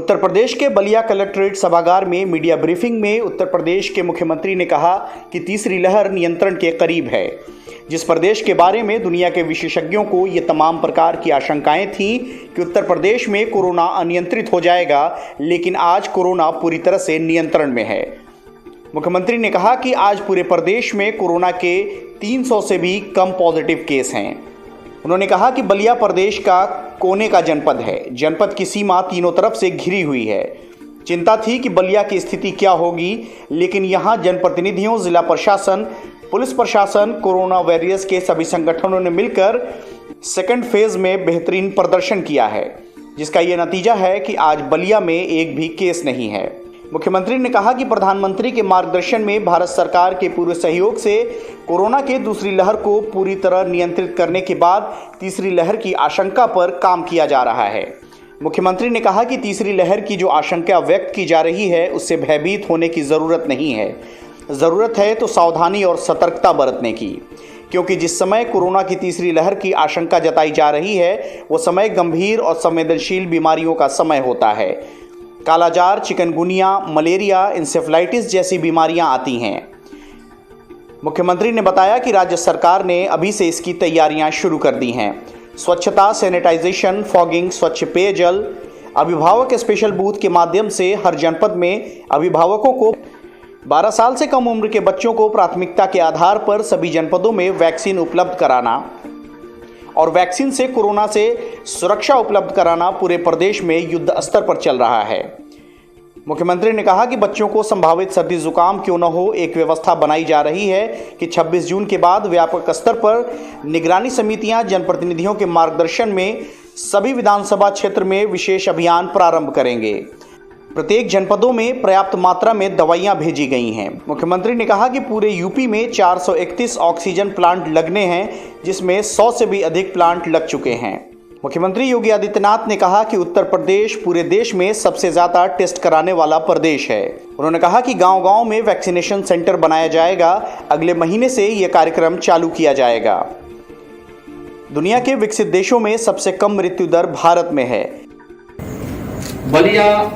उत्तर प्रदेश के बलिया कलेक्ट्रेट सभागार में मीडिया ब्रीफिंग में उत्तर प्रदेश के मुख्यमंत्री ने कहा कि तीसरी लहर नियंत्रण के करीब है। जिस प्रदेश के बारे में दुनिया के विशेषज्ञों को ये तमाम प्रकार की आशंकाएं थीं कि उत्तर प्रदेश में कोरोना अनियंत्रित हो जाएगा, लेकिन आज कोरोना पूरी तरह से नियंत्रण में है। मुख्यमंत्री ने कहा कि आज पूरे प्रदेश में कोरोना के 300 से भी कम पॉजिटिव केस हैं। उन्होंने कहा कि बलिया प्रदेश का कोने का जनपद है। जनपद की सीमा तीनों तरफ से घिरी हुई है। चिंता थी कि बलिया की स्थिति क्या होगी, लेकिन यहाँ जनप्रतिनिधियों, जिला प्रशासन, पुलिस प्रशासन, कोरोना वॉरियर्स के सभी संगठनों ने मिलकर सेकंड फेज में बेहतरीन प्रदर्शन किया है, जिसका ये नतीजा है कि आज बलिया में एक भी केस नहीं है। मुख्यमंत्री ने कहा कि प्रधानमंत्री के मार्गदर्शन में भारत सरकार के पूरे सहयोग से कोरोना के दूसरी लहर को पूरी तरह नियंत्रित करने के बाद तीसरी लहर की आशंका पर काम किया जा रहा है। मुख्यमंत्री ने कहा कि तीसरी लहर की जो आशंका व्यक्त की जा रही है, उससे भयभीत होने की ज़रूरत नहीं है। ज़रूरत है तो सावधानी और सतर्कता बरतने की, क्योंकि जिस समय कोरोना की तीसरी लहर की आशंका जताई जा रही है, वो समय गंभीर और संवेदनशील बीमारियों का समय होता है। कालाजार, चिकनगुनिया, मलेरिया, इंसेफ्लाइटिस जैसी बीमारियां आती हैं। मुख्यमंत्री ने बताया कि राज्य सरकार ने अभी से इसकी तैयारियां शुरू कर दी हैं। स्वच्छता, सैनिटाइजेशन, फॉगिंग, स्वच्छ पेयजल, अभिभावक स्पेशल बूथ के माध्यम से हर जनपद में अभिभावकों को 12 साल से कम उम्र के बच्चों को प्राथमिकता के आधार पर सभी जनपदों में वैक्सीन उपलब्ध कराना और वैक्सीन से कोरोना से सुरक्षा उपलब्ध कराना पूरे प्रदेश में युद्ध स्तर पर चल रहा है। मुख्यमंत्री ने कहा कि बच्चों को संभावित सर्दी जुकाम क्यों न हो, एक व्यवस्था बनाई जा रही है कि 26 जून के बाद व्यापक स्तर पर निगरानी समितियां जनप्रतिनिधियों के मार्गदर्शन में सभी विधानसभा क्षेत्र में विशेष अभियान प्रारंभ करेंगे। प्रत्येक जनपदों में पर्याप्त मात्रा में दवाइयां भेजी गई हैं। मुख्यमंत्री ने कहा कि पूरे यूपी में 431 ऑक्सीजन प्लांट लगने हैं, जिसमें 100 से भी अधिक प्लांट लग चुके हैं। मुख्यमंत्री योगी आदित्यनाथ ने कहा कि उत्तर प्रदेश पूरे देश में सबसे ज़्यादा टेस्ट कराने वाला प्रदेश है। उन्होंने कहा कि गांव-गांव में वैक्सीनेशन सेंटर बनाया जाएगा। अगले महीने से यह कार्यक्रम चालू किया जाएगा। दुनिया के विकसित देशों में सबसे कम मृत्यु दर भारत में है। बलिया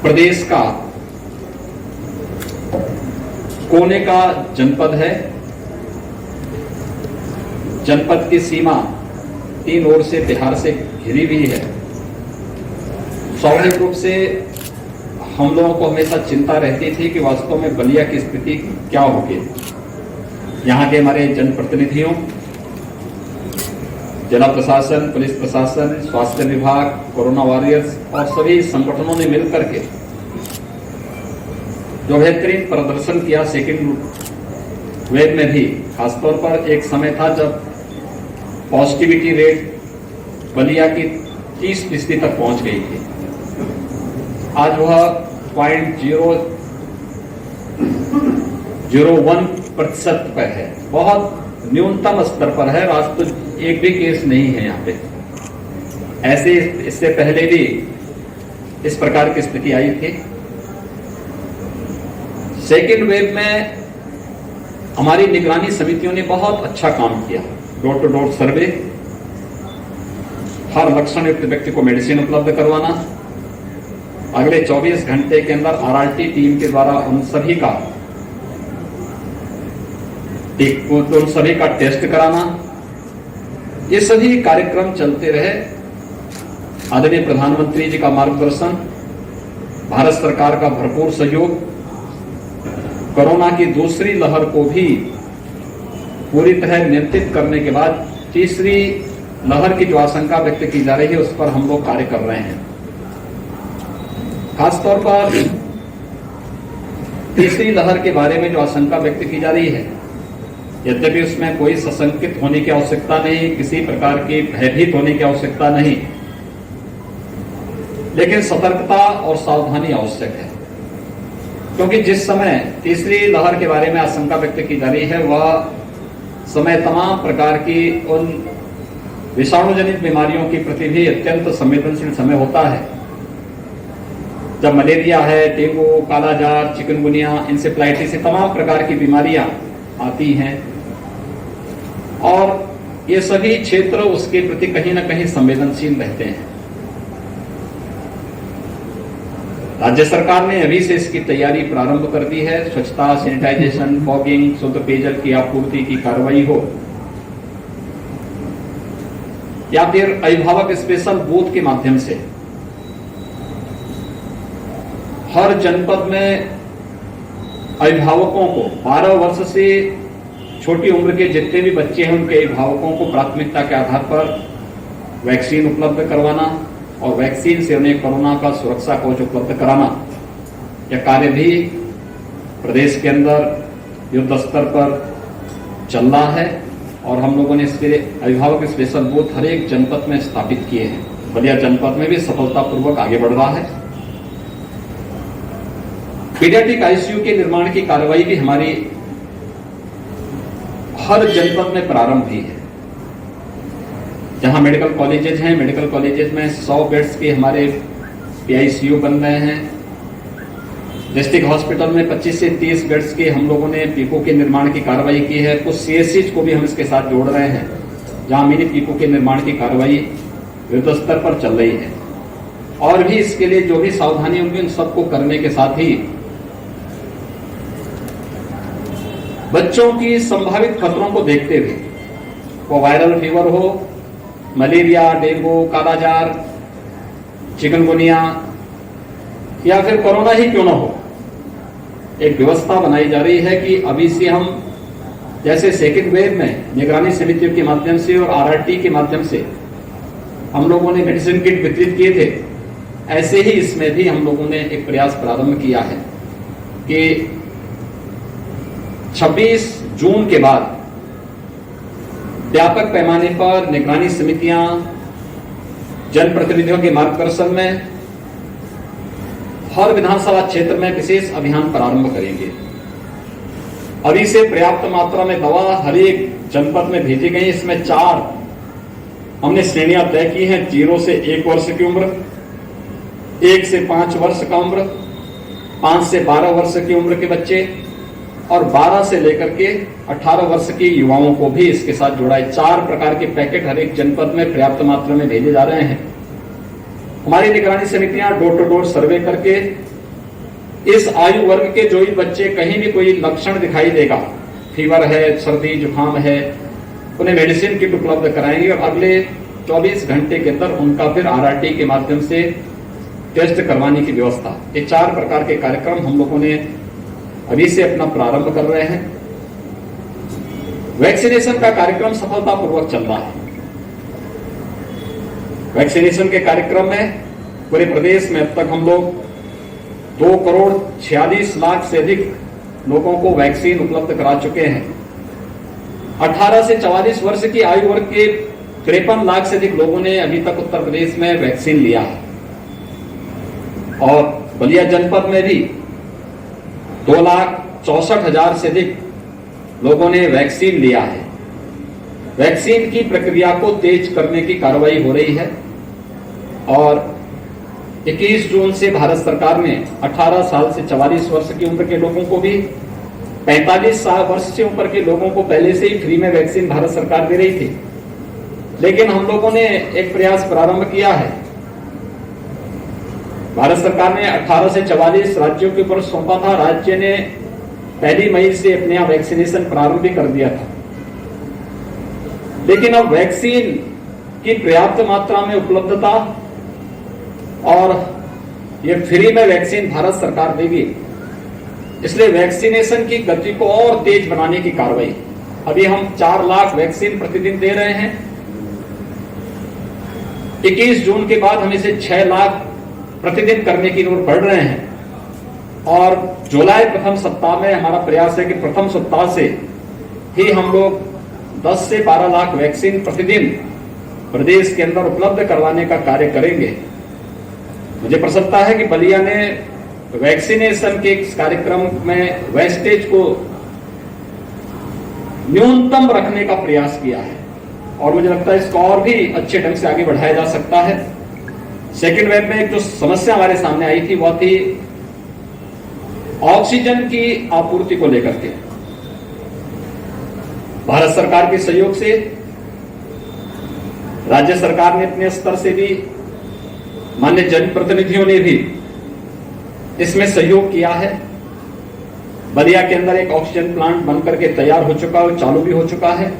प्रदेश का कोने का जनपद है। जनपद की सीमा 3 ओर से बिहार से घिरी हुई है। स्वाभाविक रूप से हम लोगों को हमेशा चिंता रहती थी कि वास्तव में बलिया की स्थिति क्या होगी। यहाँ के हमारे जनप्रतिनिधियों, जिला प्रशासन, पुलिस प्रशासन, स्वास्थ्य विभाग, कोरोना वॉरियर्स और सभी संगठनों ने मिलकर के जो बेहतरीन प्रदर्शन किया सेकेंड वेव में भी। खासतौर पर एक समय था जब पॉजिटिविटी रेट बलिया की 30% तक पहुंच गई थी। आज वह 0.001% पर है, बहुत न्यूनतम स्तर पर है। आज तो एक भी केस नहीं है यहाँ पे। ऐसे इससे पहले भी इस प्रकार की स्थिति आई थी। सेकेंड वेव में हमारी निगरानी समितियों ने बहुत अच्छा काम किया। डोर टू डोर सर्वे, हर लक्षण युक्त व्यक्ति को मेडिसिन उपलब्ध करवाना, अगले 24 घंटे के अंदर आरआरटी टीम के द्वारा उन सभी का टेस्ट कराना, ये सभी कार्यक्रम चलते रहे। आदरणीय प्रधानमंत्री जी का मार्गदर्शन, भारत सरकार का भरपूर सहयोग, कोरोना की दूसरी लहर को भी पूरी तरह नियंत्रित करने के बाद तीसरी लहर की जो आशंका व्यक्त की जा रही है, उस पर हम लोग कार्य कर रहे हैं। खासतौर पर तीसरी लहर के बारे में जो आशंका व्यक्त की जा रही है, यद्यपि उसमें कोई सशंकित होने की आवश्यकता नहीं, किसी प्रकार की भयभीत होने की आवश्यकता नहीं, लेकिन सतर्कता और सावधानी आवश्यक है। क्योंकि जिस समय तीसरी लहर के बारे में आशंका व्यक्त की जा रही है, वह समय तमाम प्रकार की उन विषाणुजनित बीमारियों की प्रति भी अत्यंत संवेदनशील समय होता है। जब मलेरिया है, डेंगू, कालाजार, चिकनगुनिया, इंसेफ्लाइटिस, तमाम प्रकार की बीमारियां आती हैं और ये सभी क्षेत्र उसके प्रति कहीं ना कहीं संवेदनशील रहते हैं। राज्य सरकार ने अभी से इसकी तैयारी प्रारंभ कर दी है। स्वच्छता, सैनिटाइजेशन, फॉगिंग, शुद्ध पेयजल की आपूर्ति की कार्रवाई हो या फिर अभिभावक स्पेशल बूथ के माध्यम से हर जनपद में अभिभावकों को 12 वर्ष से छोटी उम्र के जितने भी बच्चे हैं उनके अभिभावकों को प्राथमिकता के आधार पर वैक्सीन उपलब्ध करवाना और वैक्सीन से उन्हें कोरोना का सुरक्षा कवच उपलब्ध कराना, यह कार्य भी प्रदेश के अंदर युद्ध स्तर पर चल रहा है और हम लोगों ने इसके अभिभावक स्पेशल बूथ हर एक जनपद में स्थापित किए हैं। बलिया जनपद में भी सफलतापूर्वक आगे बढ़ रहा है। पीडियाट्रिक आईसीयू के निर्माण की कार्रवाई भी हमारी हर जनपद में प्रारंभ हुई है। जहां मेडिकल कॉलेजेस हैं, मेडिकल कॉलेजेस में 100 बेड्स के हमारे पीआईसीयू बन रहे हैं। डिस्ट्रिक्ट हॉस्पिटल में 25 से 30 बेड्स के हम लोगों ने पीपो के निर्माण की कार्रवाई की है। कुछ सीएससीज को भी हम इसके साथ जोड़ रहे हैं, जहां मिनी पीपो के निर्माण की कार्रवाई युद्ध स्तर पर चल रही है। और भी इसके लिए जो भी सावधानी होंगी उन सबको करने के साथ ही बच्चों की संभावित खतरों को देखते हुए, वो वायरल फीवर हो, मलेरिया, डेंगू, कालाजार, चिकनगुनिया या फिर कोरोना ही क्यों ना हो, एक व्यवस्था बनाई जा रही है कि अभी से हम जैसे सेकेंड वेव में निगरानी समितियों के माध्यम से और आरआरटी के माध्यम से हम लोगों ने मेडिसिन किट वितरित किए थे, ऐसे ही इसमें भी हम लोगों ने एक प्रयास प्रारंभ किया है कि 26 जून के बाद व्यापक पैमाने पर निगरानी समितियां जनप्रतिनिधियों के मार्गदर्शन में हर विधानसभा क्षेत्र में विशेष अभियान प्रारंभ करेंगे। अभी से पर्याप्त मात्रा में दवा हर एक जनपद में भेजी गई। इसमें 4 हमने श्रेणियां तय की हैं। 0 से 1 वर्ष की उम्र, 1 से 5 वर्ष का उम्र, 5 से 12 वर्ष की उम्र के बच्चे और 12 से लेकर के 18 वर्ष के युवाओं को भी इसके साथ जोड़ा है। 4 प्रकार के पैकेट हर एक जनपद में पर्याप्त मात्रा में भेजे जा रहे हैं। हमारी निगरानी समितियां डोर टू डोर सर्वे करके इस आयु वर्ग के जो भी बच्चे कहीं भी कोई लक्षण दिखाई देगा, फीवर है, सर्दी जुकाम है, उन्हें मेडिसिन किट उपलब्ध कराएंगे और अगले 24 घंटे के अंदर उनका फिर आरआरटी के माध्यम से टेस्ट करवाने की व्यवस्था। ये 4 प्रकार के कार्यक्रम हम लोगों ने अभी से अपना प्रारंभ कर रहे हैं। वैक्सीनेशन का कार्यक्रम सफलतापूर्वक चल रहा है। वैक्सीनेशन के कार्यक्रम में पूरे प्रदेश में अब तक हम लोग 2,46,00,000 से अधिक लोगों को वैक्सीन उपलब्ध करा चुके हैं। 18 से 44 वर्ष की आयु वर्ग के 53 लाख से अधिक लोगों ने अभी तक उत्तर प्रदेश में वैक्सीन लिया है और बलिया जनपद में भी 2,64,000 से अधिक लोगों ने वैक्सीन लिया है। वैक्सीन की प्रक्रिया को तेज करने की कार्रवाई हो रही है और 21 जून से भारत सरकार ने 18 साल से 44 वर्ष की उम्र के लोगों को भी, 45 वर्ष से ऊपर के लोगों को पहले से ही फ्री में वैक्सीन भारत सरकार दे रही थी। लेकिन हम लोगों ने एक प्रयास प्रारंभ किया है। भारत सरकार ने 18 से 44 राज्यों के ऊपर सौंपा था। राज्य ने 1 मई से अपने यहाँ वैक्सीनेशन प्रारंभ भी कर दिया था। लेकिन अब वैक्सीन की पर्याप्त मात्रा में उपलब्धता और ये फ्री में वैक्सीन भारत सरकार देगी, इसलिए वैक्सीनेशन की गति को और तेज बनाने की कार्रवाई। अभी हम 4 लाख वैक्सीन प्रतिदिन दे रहे हैं। 21 जून के बाद हम इसे 6 लाख प्रतिदिन करने की ओर बढ़ रहे हैं और जुलाई प्रथम सप्ताह में हमारा प्रयास है कि प्रथम सप्ताह से ही हम लोग 10 से 12 लाख वैक्सीन प्रतिदिन प्रदेश के अंदर उपलब्ध करवाने का कार्य करेंगे। मुझे प्रसन्नता है कि बलिया ने वैक्सीनेशन के इस कार्यक्रम में वेस्टेज को न्यूनतम रखने का प्रयास किया है और मुझे लगता है इसको और भी अच्छे ढंग से आगे बढ़ाया जा सकता है। सेकेंड वेव में जो समस्या हमारे सामने आई थी वह थी ऑक्सीजन की आपूर्ति को लेकर के। भारत सरकार के सहयोग से राज्य सरकार ने अपने स्तर से भी, माननीय जनप्रतिनिधियों ने भी इसमें सहयोग किया है। बलिया के अंदर एक ऑक्सीजन प्लांट बनकर के तैयार हो चुका है, चालू भी हो चुका है।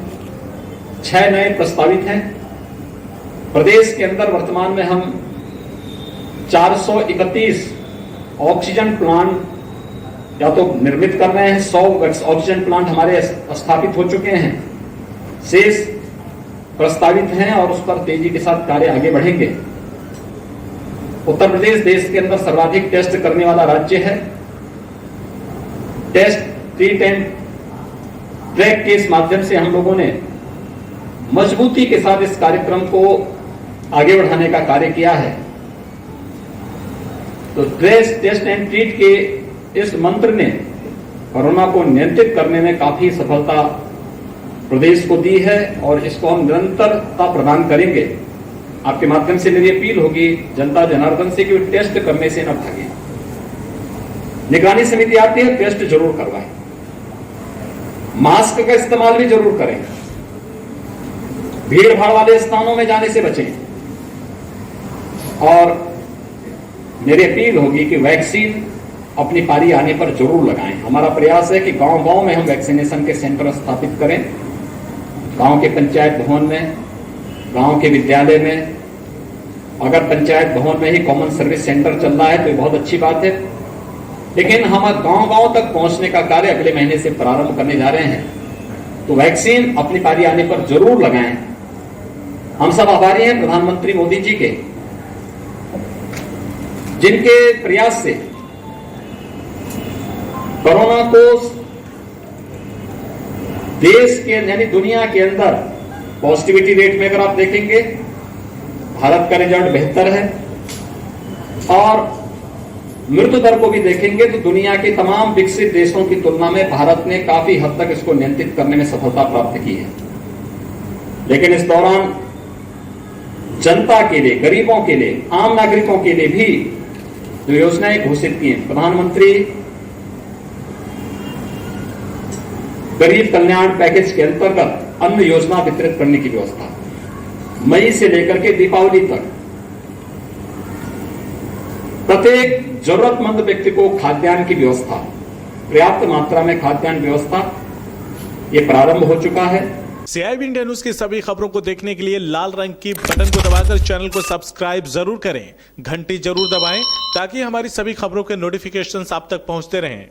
6 नए प्रस्तावित हैं। प्रदेश के अंदर वर्तमान में हम 431 ऑक्सीजन प्लांट या तो निर्मित कर रहे हैं, 100 ऑक्सीजन प्लांट हमारे स्थापित हो चुके हैं, शेष प्रस्तावित हैं और उस पर तेजी के साथ कार्य आगे बढ़ेंगे। उत्तर प्रदेश देश के अंदर सर्वाधिक टेस्ट करने वाला राज्य है। टेस्ट ट्रीट एंड ट्रैक के इस माध्यम से हम लोगों ने मजबूती के साथ इस कार्यक्रम को आगे बढ़ाने का कार्य किया है। तो टेस्ट एंड ट्रीट के इस मंत्र ने कोरोना को नियंत्रित करने में काफी सफलता प्रदेश को दी है और इसको हम निरंतरता प्रदान करेंगे। आपके माध्यम से मेरी अपील होगी जनता जनार्दन से कि वो टेस्ट करने से न भागे। निगरानी समिति आती है, टेस्ट जरूर करवाएं, मास्क का इस्तेमाल भी जरूर करें, भीड़ भाड़ वाले स्थानों में जाने से बचें और मेरी अपील होगी कि वैक्सीन अपनी पारी आने पर जरूर लगाएं। हमारा प्रयास है कि गांव-गांव में हम वैक्सीनेशन के सेंटर स्थापित करें। गांव के पंचायत भवन में, गांव के विद्यालय में, अगर पंचायत भवन में ही कॉमन सर्विस सेंटर चल रहा है तो ये बहुत अच्छी बात है, लेकिन हम गांव-गांव तक पहुंचने का कार्य अगले महीने से प्रारंभ करने जा रहे हैं। तो वैक्सीन अपनी पारी आने पर जरूर लगाएं। हम सब आभारी हैं प्रधानमंत्री मोदी जी के, जिनके प्रयास से कोरोना को देश के यानी दुनिया के अंदर पॉजिटिविटी रेट में अगर आप देखेंगे भारत का रिजल्ट बेहतर है और मृत्यु दर को भी देखेंगे तो दुनिया के तमाम विकसित देशों की तुलना में भारत ने काफी हद तक इसको नियंत्रित करने में सफलता प्राप्त की है। लेकिन इस दौरान जनता के लिए, गरीबों के लिए, आम नागरिकों के लिए भी जो योजनाएं घोषित की हैं, प्रधानमंत्री गरीब कल्याण पैकेज के अंतर्गत अन्न योजना वितरित करने की व्यवस्था, मई से लेकर के दीपावली तक प्रत्येक जरूरतमंद व्यक्ति को खाद्यान्न की व्यवस्था, पर्याप्त मात्रा में खाद्यान्न व्यवस्था ये प्रारंभ हो चुका है। CIB इंडिया न्यूज की सभी खबरों को देखने के लिए लाल रंग की बटन को दबाकर चैनल को सब्सक्राइब जरूर करें, घंटी जरूर दबाएं ताकि हमारी सभी खबरों के नोटिफिकेशंस आप तक पहुंचते रहें।